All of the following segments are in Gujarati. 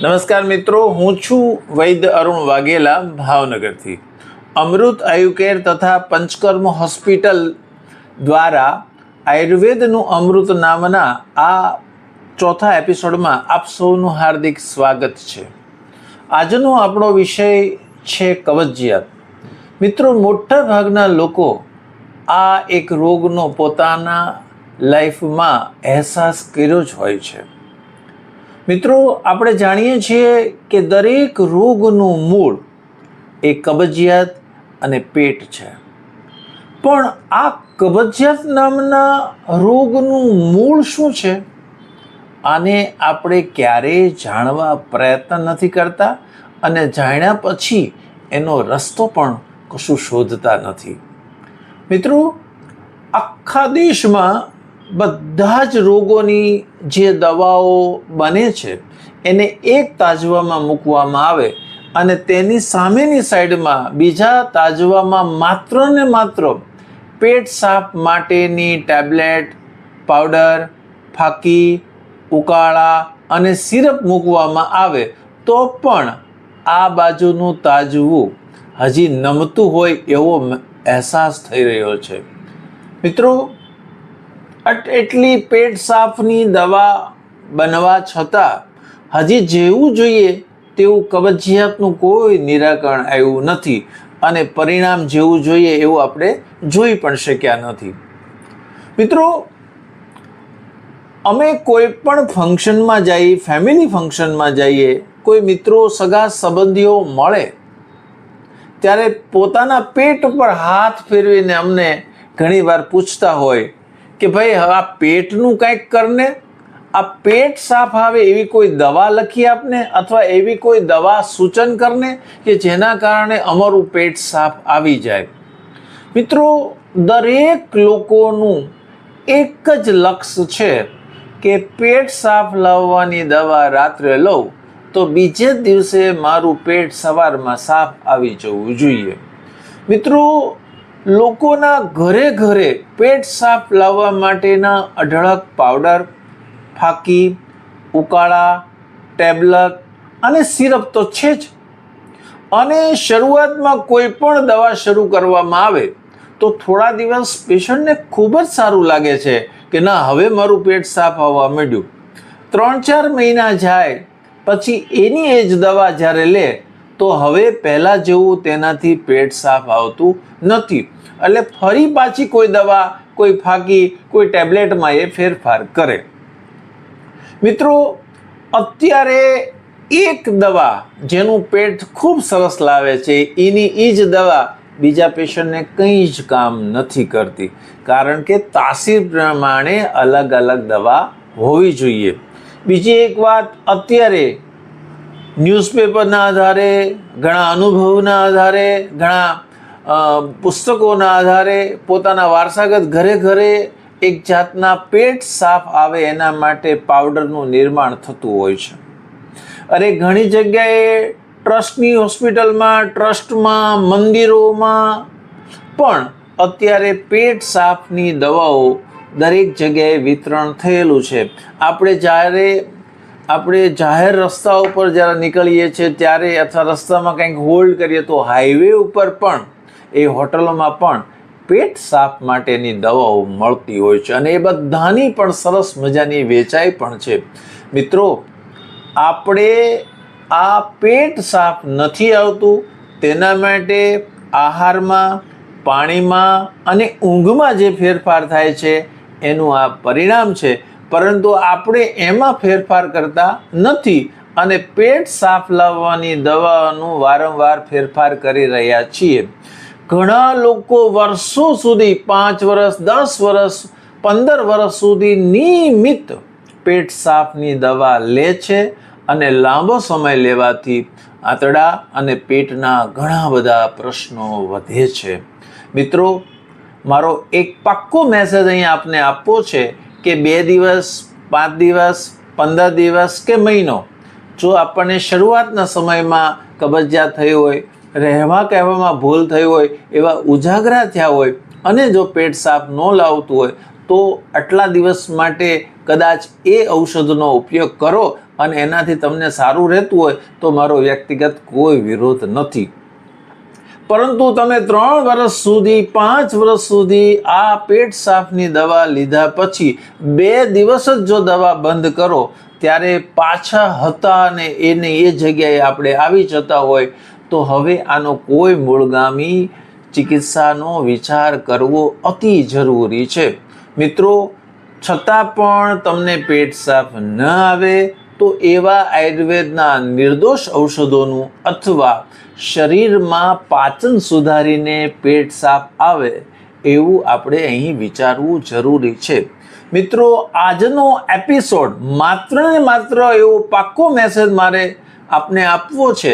નમસ્કાર મિત્રો, હું છું વૈદ્ય અરુણ વાઘેલા ભાવનગરથી. અમૃત આયુકેર તથા પંચકર્મ હોસ્પિટલ દ્વારા આયુર્વેદનું અમૃત નામના આ ચોથા એપિસોડમાં આપ સૌનું હાર્દિક સ્વાગત છે. આજનો આપણો વિષય છે કબજિયાત. મિત્રો, મોટા ભાગના લોકો આ એક રોગનો પોતાના લાઈફમાં અહેસાસ કર્યો જ હોય છે. મિત્રો, આપણે જાણીએ છીએ કે દરેક રોગનું મૂળ એ કબજિયાત અને પેટ છે. પણ આ કબજિયાત નામના રોગનું મૂળ શું છે, આને આપણે ક્યારેય જાણવા પ્રયત્ન નથી કરતા અને જાણ્યા પછી એનો રસ્તો પણ કશું શોધતા નથી. મિત્રો, આખા દેશમાં બધા જ રોગોની જે દવાઓ બને છે એને એક તાજવામાં મૂકવામાં આવે અને તેની સામેની સાઈડમાં બીજા તાજવામાં માત્ર ને માત્ર પેટ સાફ માટેની ટેબ્લેટ, પાવડર, ફાકી, ઉકાળા અને સિરપ મૂકવામાં આવે તો પણ આ બાજુનું તાજવું હજી નમતું હોય એવો અહેસાસ થઈ રહ્યો છે. મિત્રો, એટલી પેટ સાફની દવા બનવા છતાં હજી જેવું જોઈએ તેવું કબજિયાતનું કોઈ નિરાકરણ આવ્યું નથી અને પરિણામ જેવું જોઈએ એવું આપણે જોઈ પણ શક્યા નથી. મિત્રો, અમે કોઈ પણ ફંક્શનમાં જઈએ, ફેમિલી ફંક્શનમાં જઈએ, કોઈ મિત્રો સગા સંબંધીઓ મળે ત્યારે પોતાના પેટ પર હાથ ફેરવીને અમને ઘણીવાર પૂછતા હોય કે ભાઈ હવે આ પેટનું કંઈક કરને, આ પેટ સાફ આવે એવી કોઈ દવા લખી આપને અથવા એવી કોઈ દવા સૂચન કરને કે જેના કારણે અમારું પેટ સાફ આવી જાય. મિત્રો, દરેક લોકોનું એક જ લક્ષ્ય છે કે પેટ સાફ લાવવાની દવા રાત્રે લઉં તો બીજે દિવસે મારું પેટ સવારમાં સાફ આવી જવું જોઈએ. મિત્રો, લોકોના ઘરે ઘરે પેટ સાફ લાવવા માટેના અઢળક પાવડર, ફાકી, ઉકાળા, ટેબ્લેટ અને સિરપ તો છે જ. અને શરૂઆતમાં કોઈ પણ દવા શરૂ કરવામાં આવે તો થોડા દિવસ પેશન્ટને ખૂબ જ સારું લાગે છે કે ના, હવે મારું પેટ સાફ આવવા માંડ્યું. 3-4 મહિના જાય પછી એની એ જ દવા જ્યારે લે તો હવે પહેલાં જેવું તેનાથી પેટ સાફ આવતું નથી. એટલે ફરી પાછી કોઈ દવા, કોઈ ફાકી, કોઈ ટેબ્લેટમાં એ ફેરફાર કરે. મિત્રો, અત્યારે એક દવા જેનું પેટ ખૂબ સરસ લાવે છે એની એ જ દવા બીજા પેશન્ટને કંઈ જ કામ નથી કરતી, કારણ કે તાસીર પ્રમાણે અલગ અલગ દવા હોવી જોઈએ. બીજી એક વાત, અત્યારે ન્યૂઝપેપરના આધારે, ઘણા અનુભવના આધારે, ઘણા પુસ્તકોના આધારે પોતાના વારસાગત ઘરે ઘરે એક જાતના પેટ સાફ આવે એના માટે પાવડરનું નિર્માણ થતું હોય છે. અરે ઘણી જગ્યાએ ટ્રસ્ટની હોસ્પિટલમાં, ટ્રસ્ટમાં, મંદિરોમાં પણ અત્યારે પેટ સાફની દવાઓ દરેક જગ્યાએ વિતરણ થયેલું છે. આપણે જાહેર રસ્તા ઉપર જ્યારે નીકળીએ છીએ ત્યારે અથવા રસ્તામાં કંઈક હોલ્ડ કરીએ તો હાઈવે ઉપર પણ, એ હોટલોમાં પણ પેટ સાફ માટેની દવાઓ મળતી હોય છે અને એ બધાની પણ સરસ મજાની વેચાઈ પણ છે. મિત્રો, આપણે આ પેટ સાફ નથી આવતું તેના માટે આહારમાં, પાણીમાં અને ઊંઘમાં જે ફેરફાર થાય છે એનું આ પરિણામ છે. પરંતુ આપણે એમાં ફેરફાર કરતા નથી અને પેટ સાફ લાવવાની દવાનું વારંવાર ફેરફાર કરી રહ્યા છીએ. ઘણા લોકો વર્ષો સુધી, 5 વર્ષ, 10 વર્ષ, 15 વર્ષ સુધી નિયમિત પેટ સાફની દવા લે છે અને લાંબો સમય લેવાથી આંતરડા અને પેટના ઘણા બધા પ્રશ્નો વધે છે. મિત્રો, મારો એક પાક્કો મેસેજ અહીંયા આપને આપવો છે કે 2 દિવસ, 5 દિવસ, 15 દિવસ કે મહિનો જો આપણને શરૂઆતના સમયમાં કબજિયાત થઈ હોય, રહેવા કહેવામાં ભૂલ થઈ હોય, એવા ઉજાગરા થયા હોય અને જો પેટ સાફ ન લાવતું હોય તો આટલા દિવસ માટે કદાચ એ ઔષધનો ઉપયોગ કરો અને એનાથી તમને સારું રહેતું હોય તો મારો વ્યક્તિગત કોઈ વિરોધ નથી. પરંતુ તમે 3 વર્ષ સુધી 5 વર્ષ સુધી આ પેટ સાફની દવા લીધા પછી 2 દિવસ જ જો દવા બંધ કરો ત્યારે પાછા હતા અને એને એ જગ્યાએ આપણે આવી જતા હોય તો હવે આનો કોઈ મૂળગામી ચિકિત્સાનો વિચાર કરવો અતિ જરૂરી છે. મિત્રો, છતાં પણ તમને પેટ સાફ ન આવે તો એવા આયુર્વેદના નિર્દોષ ઔષધોનું અથવા શરીરમાં પાચન સુધારીને પેટ સાફ આવે એવું આપણે અહીં વિચારવું જરૂરી છે. મિત્રો, આજનો એપિસોડ માત્ર ને માત્ર એવો પાક્કો મેસેજ મારે આપને આપવો છે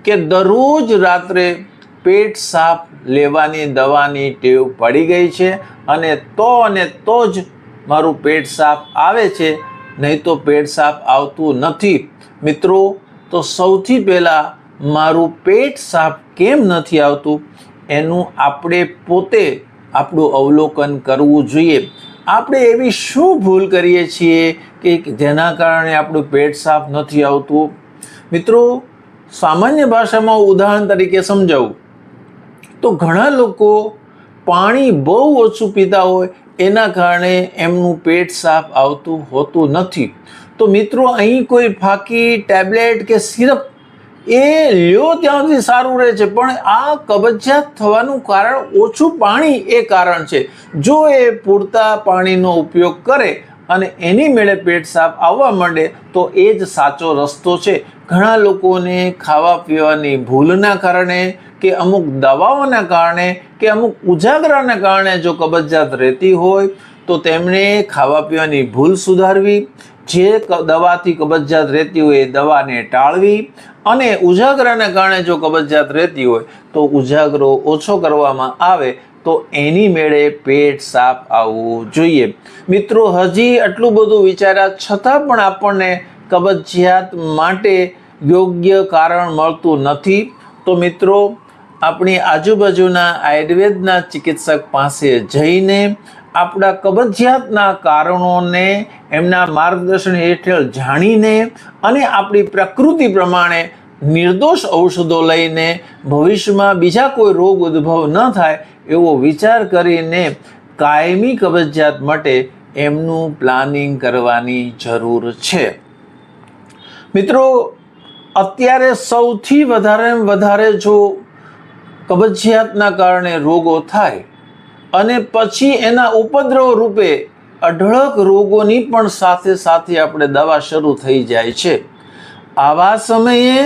કે દરરોજ રાત્રે પેટ સાફ લેવાની દવાની ટેવ પડી ગઈ છે અને તો જ મારું પેટ સાફ આવે છે, નહીં તો પેટ સાફ આવતું નથી. મિત્રો, તો સૌથી પહેલાં મારું પેટ સાફ કેમ નથી આવતું એનું આપણે પોતે આપણું અવલોકન કરવું જોઈએ. આપણે એવી શું ભૂલ કરીએ છીએ કે જેના કારણે આપણું પેટ સાફ નથી આવતું? મિત્રો, સામાન્ય ભાષામાં ઉદાહરણ તરીકે સમજાવું તો ઘણા લોકો પાણી બહુ ઓછું પીતા હોય એના કારણે એમનું પેટ સાફ આવતું હોતું નથી. તો મિત્રો, અહીં કોઈ ફાકી ટેબ્લેટ કે સિરપ એ લ્યો ત્યાંથી સારું રહે છે, પણ આ કબજિયાત થવાનું કારણ ઓછું પાણી એ કારણ છે. જો એ પૂરતા પાણીનો ઉપયોગ કરે અને એની મેળે પેટ સાફ આવવા માંડે તો એ જ સાચો રસ્તો છે. ઘણા લોકોને ખાવા પીવાની ભૂલના કારણે કે અમુક દવાઓના કારણે કે અમુક ઉજાગરાના કારણે જો કબજિયાત રહેતી હોય તો તેમણે ખાવા પીવાની ભૂલ સુધારવી, જે દવાથી કબજિયાત રહેતી હોય એ દવાને ટાળવી અને ઉજાગરાના કારણે જો કબજિયાત રહેતી હોય તો ઉજાગરો ઓછો કરવામાં આવે તો એની મેળે પેટ સાફ આવવું જોઈએ. મિત્રો, હજી આટલું બધું વિચાર્યા છતાં પણ આપણને કબજિયાત માટે યોગ્ય કારણ મળતું નથી તો મિત્રો, આપણી આજુબાજુના આયુર્વેદના ચિકિત્સક પાસે જઈને આપણા કબજિયાતના કારણોને એમના માર્ગદર્શન હેઠળ જાણીને અને આપણી પ્રકૃતિ પ્રમાણે નિર્દોષ ઔષધો લઈને ભવિષ્યમાં બીજા કોઈ રોગ ઉદ્ભવ ન થાય એવો વિચાર કરીને કાયમી કબજિયાત માટે એમનું પ્લાનિંગ કરવાની જરૂર છે. મિત્રો, અત્યારે સૌથી વધારે જો કબજિયાતના કારણે રોગો થાય અને પછી એના ઉપદ્રવ રૂપે અઢળક રોગોની પણ સાથે આપણે દવા શરૂ થઈ જાય છે. આવા સમયે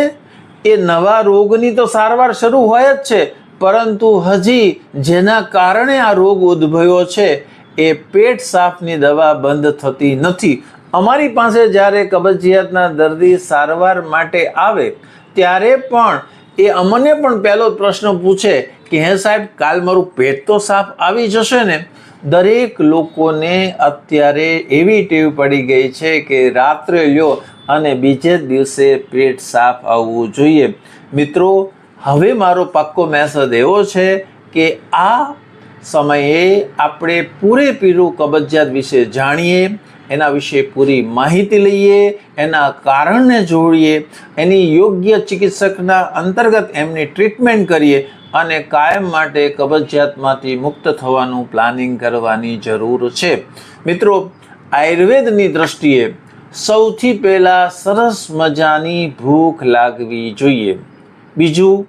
એ નવા રોગની તો સારવાર શરૂ હોય જ છે, પરંતુ હજી જેના કારણે આ રોગ ઉદ્ભવ્યો છે એ પેટ સાફની દવા બંધ થતી નથી. અમારી પાસે જ્યારે કબજિયાતના દર્દી સારવાર માટે આવે ત્યારે પણ એ અમને પણ પહેલો પ્રશ્ન પૂછે કે હે સાહેબ, કાલ મારું પેટ તો સાફ આવી જશે ને? દરેક લોકોને અત્યારે એવી ટેવ પડી ગઈ છે કે રાત્રે લ્યો અને બીજે દિવસે પેટ સાફ આવવું જોઈએ. મિત્રો, હવે મારો પાક્કો મેસેજ એવો છે કે આ સમયે આપણે પૂરેપૂરું કબજિયાત વિશે જાણીએ, એના વિશે પૂરી માહિતી લઈએ, એના કારણને જોડીએ, એની યોગ્ય ચિકિત્સકના અંતર્ગત એમની ટ્રીટમેન્ટ કરીએ અને કાયમ માટે કબજિયાતમાંથી મુક્ત થવાનું પ્લાનિંગ કરવાની જરૂર છે. મિત્રો, આયુર્વેદની દ્રષ્ટિએ સૌથી પહેલાં સરસ મજાની ભૂખ લાગવી જોઈએ. બીજું,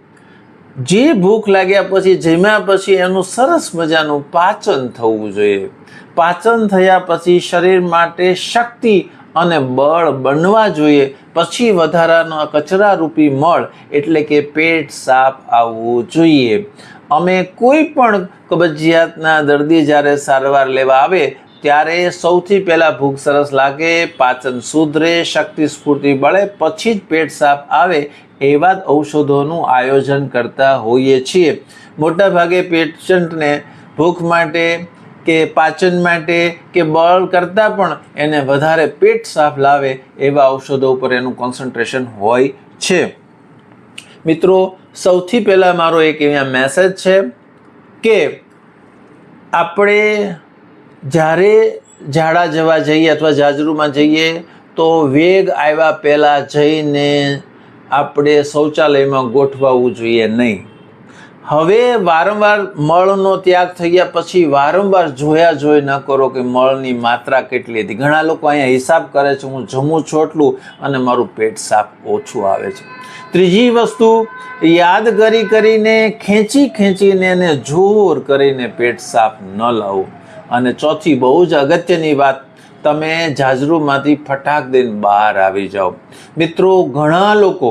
જે ભૂખ લાગ્યા પછી જમ્યા પછી એનું સરસ મજાનું પાચન થવું જોઈએ. પાચન થયા પછી શરીર માટે શક્તિ અને બળ બનવા જોઈએ. પછી વધારાના કચરારૂપી મળ એટલે કે પેટ સાફ આવવું જોઈએ. અમે કોઈ પણ કબજિયાતના દર્દી જ્યારે સારવાર લેવા આવે ત્યારે સૌથી પહેલાં ભૂખ સરસ લાગે, પાચન સુધરે, શક્તિ સ્ફૂર્તિ બળે, પછી જ પેટ સાફ આવે એવા જ ઔષધોનું આયોજન કરતા હોઈએ છીએ. મોટાભાગે પેશન્ટને ભૂખ માટે કે પાચન માટે કે બળ કરતાં પણ એને વધારે પેટ સાફ લાવે એવા ઔષધો ઉપર એનું કોન્સન્ટ્રેશન હોય છે. મિત્રો, સૌથી પહેલાં મારો એક અહીંયા મેસેજ છે કે આપણે જ્યારે ઝાડા જવા જઈએ અથવા જાજરૂમાં જઈએ તો વેગ આવ્યા પહેલાં જઈને આપણે શૌચાલયમાં ગોઠવાવું જોઈએ નહીં. હવે વારંવાર મળનો ત્યાગ થઈ ગયા પછી વારંવાર જોયા જોઈ ન કરો કે મળની માત્રા કેટલી હતી. ઘણા લોકો અહીંયા હિસાબ કરે છે, હું જમું છું એટલું અને મારું પેટ સાફ ઓછું આવે છે. ત્રીજી વસ્તુ, યાદ કરીને ખેંચીને એને જોર કરીને પેટ સાફ ન લાવવું. અને ચોથી બહુ જ અગત્યની વાત, તમે જાજરૂમાંથી ફટાક દઈને બહાર આવી જાઓ. મિત્રો, ઘણા લોકો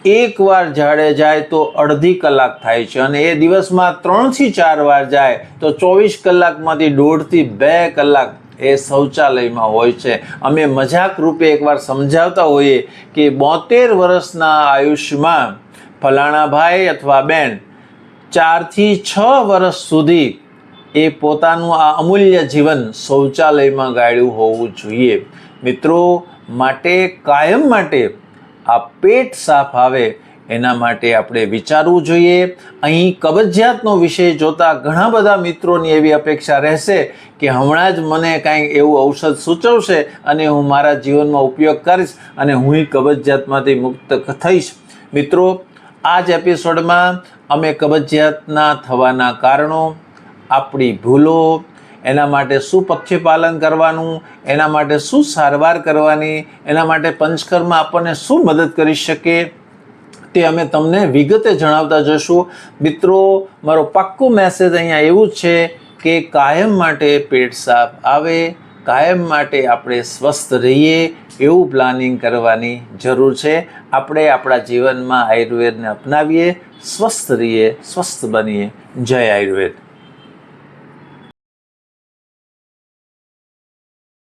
એકવાર ઝાડે જાય તો અડધી કલાક થાય છે અને એ દિવસમાં 3 થી 4 વાર જાય તો 24 કલાકમાંથી 1.5 થી 2 કલાક એ શૌચાલયમાં હોય છે. અમે મજાક રૂપે એકવાર સમજાવતા હોઈએ કે 72 વર્ષના આયુષ્યમાં ફલાણા ભાઈ અથવા બેન 4 થી 6 વર્ષ સુધી એ પોતાનું આ અમૂલ્ય જીવન શૌચાલયમાં ગાળ્યું હોવું જોઈએ. મિત્રો, માટે કાયમ માટે આ પેટ સાફ આવે એના માટે આપણે વિચારવું જોઈએ. અહીં કબજિયાતનો વિષય જોતા ઘણા બધા મિત્રોની એવી અપેક્ષા રહેશે કે હમણાં જ મને કાંઈક એવું ઔષધ સૂચવશે અને હું મારા જીવનમાં ઉપયોગ કરીશ અને હું કબજિયાતમાંથી મુક્ત થઈશ. મિત્રો, આ જ એપિસોડમાં અમે કબજિયાતના થવાના કારણો, આપણી ભૂલો, એના માટે શું પથ્યપાલન કરવાનું, એના માટે શું સારવાર કરવાની, એના માટે પંચકર્મ આપણને શું મદદ કરી શકે તે અમે તમને વિગતે જણાવતા જશું. મિત્રો, મારો પાક્કો મેસેજ અહીંયા એવું છે કે કાયમ માટે પેટ સાફ આવે, કાયમ માટે આપણે સ્વસ્થ રહીએ એવું પ્લાનિંગ કરવાની જરૂર છે. આપણે આપણા જીવનમાં આયુર્વેદને અપનાવીએ, સ્વસ્થ રહીએ, સ્વસ્થ બનીએ. જય આયુર્વેદ.